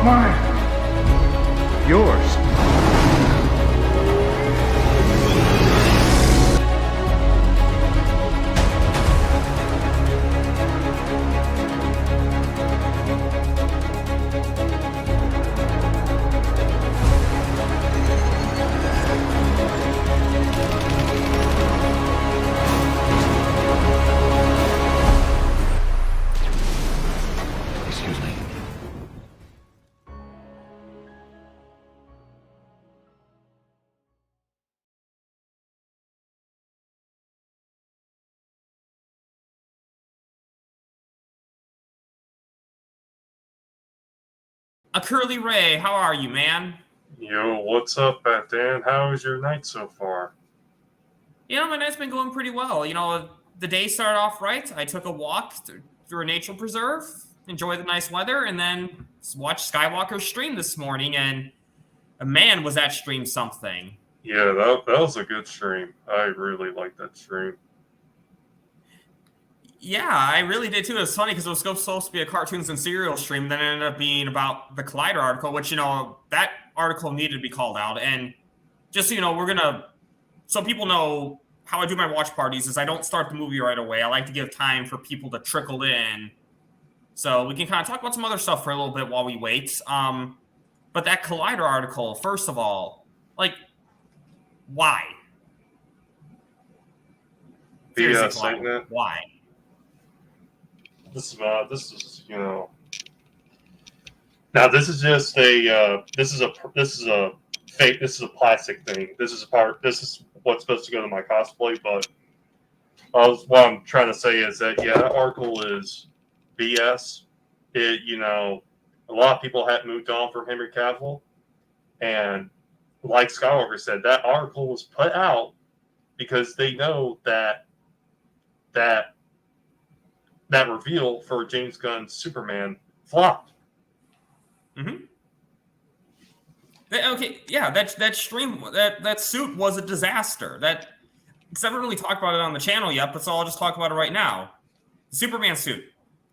Mine. Yours. ACurlyRay, how are you, man? Yo, what's up, Dan? How is your night so far? My night's been going pretty well. The day started off right. I took a walk through a nature preserve, enjoyed the nice weather, and then watched Skywalker's stream this morning, and man, was that stream something. Yeah, that was a good stream. I really liked that stream. Yeah, I really did too. It was funny because it was supposed to be a cartoons and cereal stream, then it ended up being about the Collider article, which, that article needed to be called out. And just so so people know how I do my watch parties is I don't start the movie right away. I like to give time for people to trickle in. So we can kind of talk about some other stuff for a little bit while we wait. But that Collider article, first of all, why? Seriously, why? This is now this is just this is a fake, this is a plastic thing. This is what's supposed to go to my cosplay, but what I'm trying to say is that that article is BS. A lot of people have moved on from Henry Cavill, and like Skywalker said, that article was put out because they know that reveal for James Gunn's Superman flopped. Mm-hmm. Okay, yeah, that stream, that suit was a disaster. Because I haven't really talked about it on the channel yet, but so I'll just talk about it right now. The Superman suit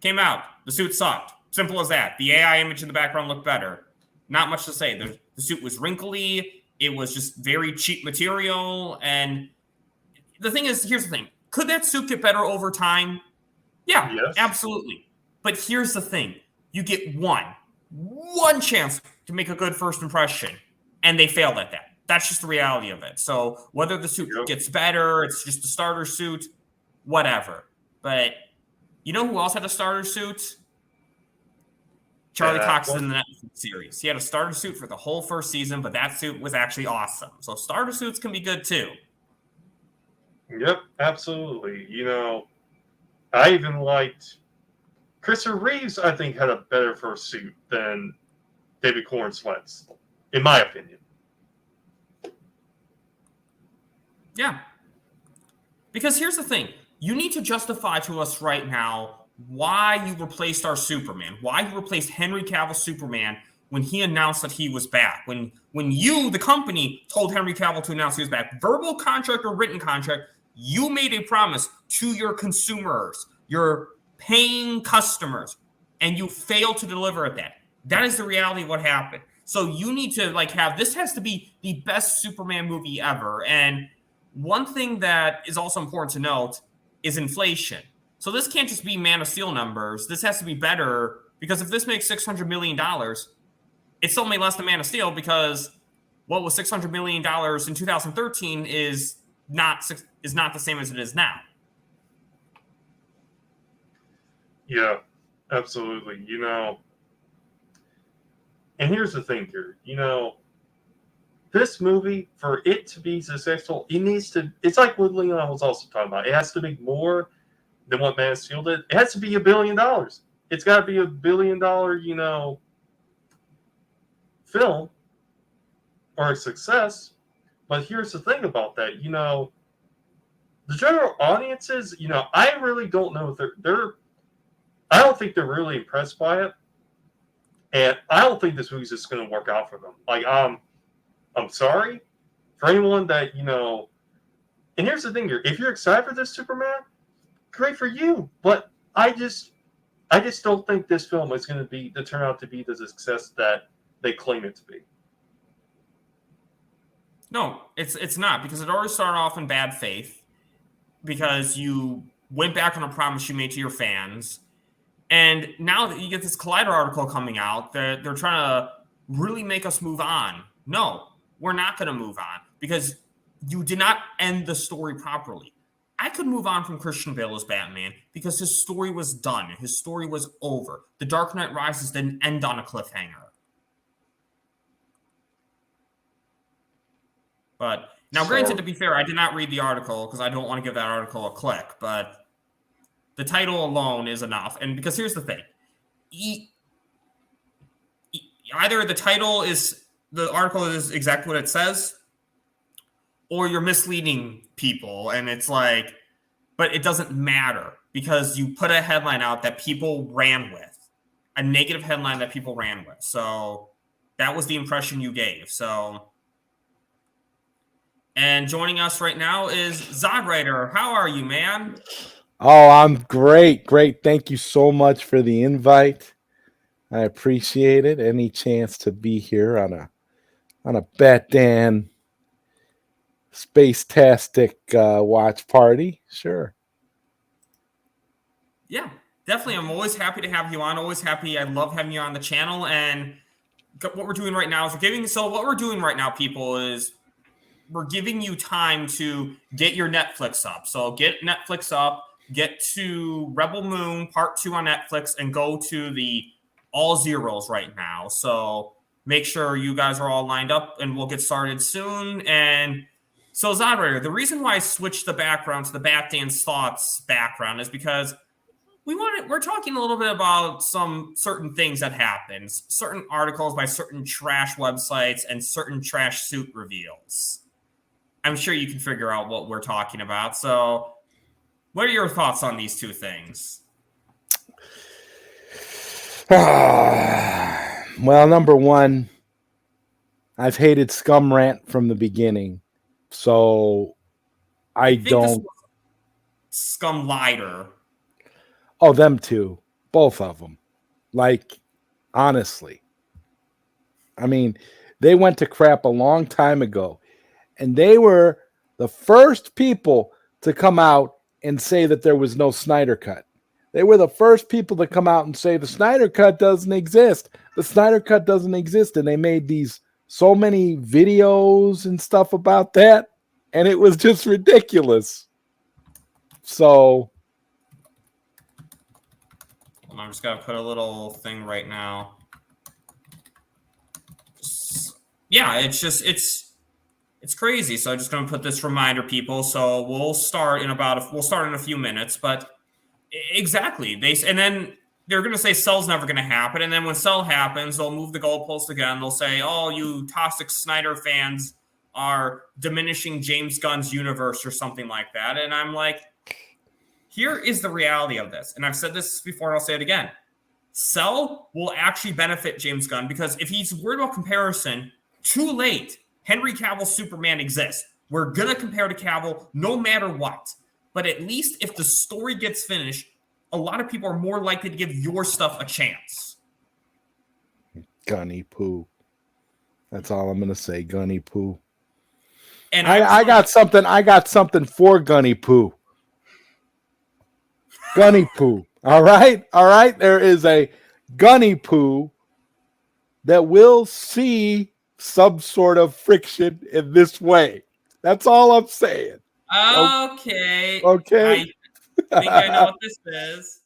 came out. The suit sucked. Simple as that. The AI image in the background looked better. Not much to say. The suit was wrinkly. It was just very cheap material. And the thing is, here's the thing. Could that suit get better over time? Yeah, yes. Absolutely. But here's the thing. You get one chance to make a good first impression, and they failed at that. That's just the reality of it. So whether the suit gets better, it's just a starter suit, whatever. But you know who else had a starter suit? Charlie Cox in the Netflix series. He had a starter suit for the whole first season, but that suit was actually awesome. So starter suits can be good too. Yep, absolutely. I even liked Christopher Reeves, I think, had a better first suit than David Corenswet's, in my opinion. Yeah. Because here's the thing. You need to justify to us right now why you replaced our Superman, why you replaced Henry Cavill's Superman when he announced that he was back. When you, the company, told Henry Cavill to announce he was back, verbal contract or written contract, you made a promise to your consumers, your paying customers, and you failed to deliver at that. That is the reality of what happened. So you need to this has to be the best Superman movie ever. And one thing that is also important to note is inflation. So this can't just be Man of Steel numbers. This has to be better, because if this makes $600 million, it still made less than Man of Steel, because what was $600 million in 2013 is not the same as it is now. Yeah, absolutely. And here's the thing here. This movie, for it to be successful, it's like what Leon was also talking about. It has to make more than what Man of Steel did. It has to be $1 billion. It's got to be $1 billion, film or a success. But here's the thing about that, the general audiences, I really don't know if I don't think they're really impressed by it. And I don't think this movie's just going to work out for them. I'm sorry for anyone that, and here's the thing here. If you're excited for this Superman, great for you. But I just don't think this film is going to turn out to be the success that they claim it to be. No, it's not, because it already started off in bad faith, because you went back on a promise you made to your fans, and now that you get this Collider article coming out, they're trying to really make us move on. No, we're not going to move on, because you did not end the story properly. I could move on from Christian Bale as Batman because his story was done. His story was over. The Dark Knight Rises didn't end on a cliffhanger. But now, granted, to be fair, I did not read the article because I don't want to give that article a click, but the title alone is enough. And because here's the thing. Either the title is, the article is exactly what it says, or you're misleading people. And it's like, but it doesn't matter because you put a headline out that people ran with, a negative headline that people ran with. So that was the impression you gave. So... And joining us right now is ZodWriter. How are you, man? Oh, I'm great. Great. Thank you so much for the invite. I appreciate it. Any chance to be here on a Batman Space-tastic watch party? Sure. Yeah, definitely. I'm always happy to have you on. Always happy. I love having you on the channel. And what we're doing right now is what we're doing right now, people, is we're giving you time to get your Netflix up. So get Netflix up, get to Rebel Moon Part 2 on Netflix, and go to the All Zeros right now. So make sure you guys are all lined up, and we'll get started soon. And so, ZodWriter, the reason why I switched the background to the Batman's Thoughts background is because we're talking a little bit about some certain things that happened, certain articles by certain trash websites and certain trash suit reveals. I'm sure you can figure out what we're talking about. So what are your thoughts on these two things? Well, number one, I've hated Scum Rant from the beginning. So I don't. Scum Lighter. Oh, them two. Both of them. Like, honestly. I mean, they went to crap a long time ago. And they were the first people to come out and say that there was no Snyder Cut. They were the first people to come out and say the Snyder Cut doesn't exist. The Snyder Cut doesn't exist. And they made so many videos and stuff about that. And it was just ridiculous. So I'm just going to put a little thing right now. Yeah, it's crazy. So I'm just going to put this reminder, people. So we'll start in a few minutes. But exactly, and then they're going to say Cell's never going to happen. And then when Cell happens, they'll move the goalpost again. They'll say, "Oh, you toxic Snyder fans are diminishing James Gunn's universe," or something like that. And I'm like, here is the reality of this. And I've said this before, and I'll say it again. Cell will actually benefit James Gunn because if he's worried about comparison, too late. Henry Cavill's Superman exists. We're going to compare to Cavill no matter what. But at least if the story gets finished, a lot of people are more likely to give your stuff a chance. Gunny poo. That's all I'm going to say. Gunny poo. And I got something for Gunny poo. Gunny poo. All right. There is a Gunny poo that will see some sort of friction in this way. That's all I'm saying. Okay. Okay. I think I know what this is.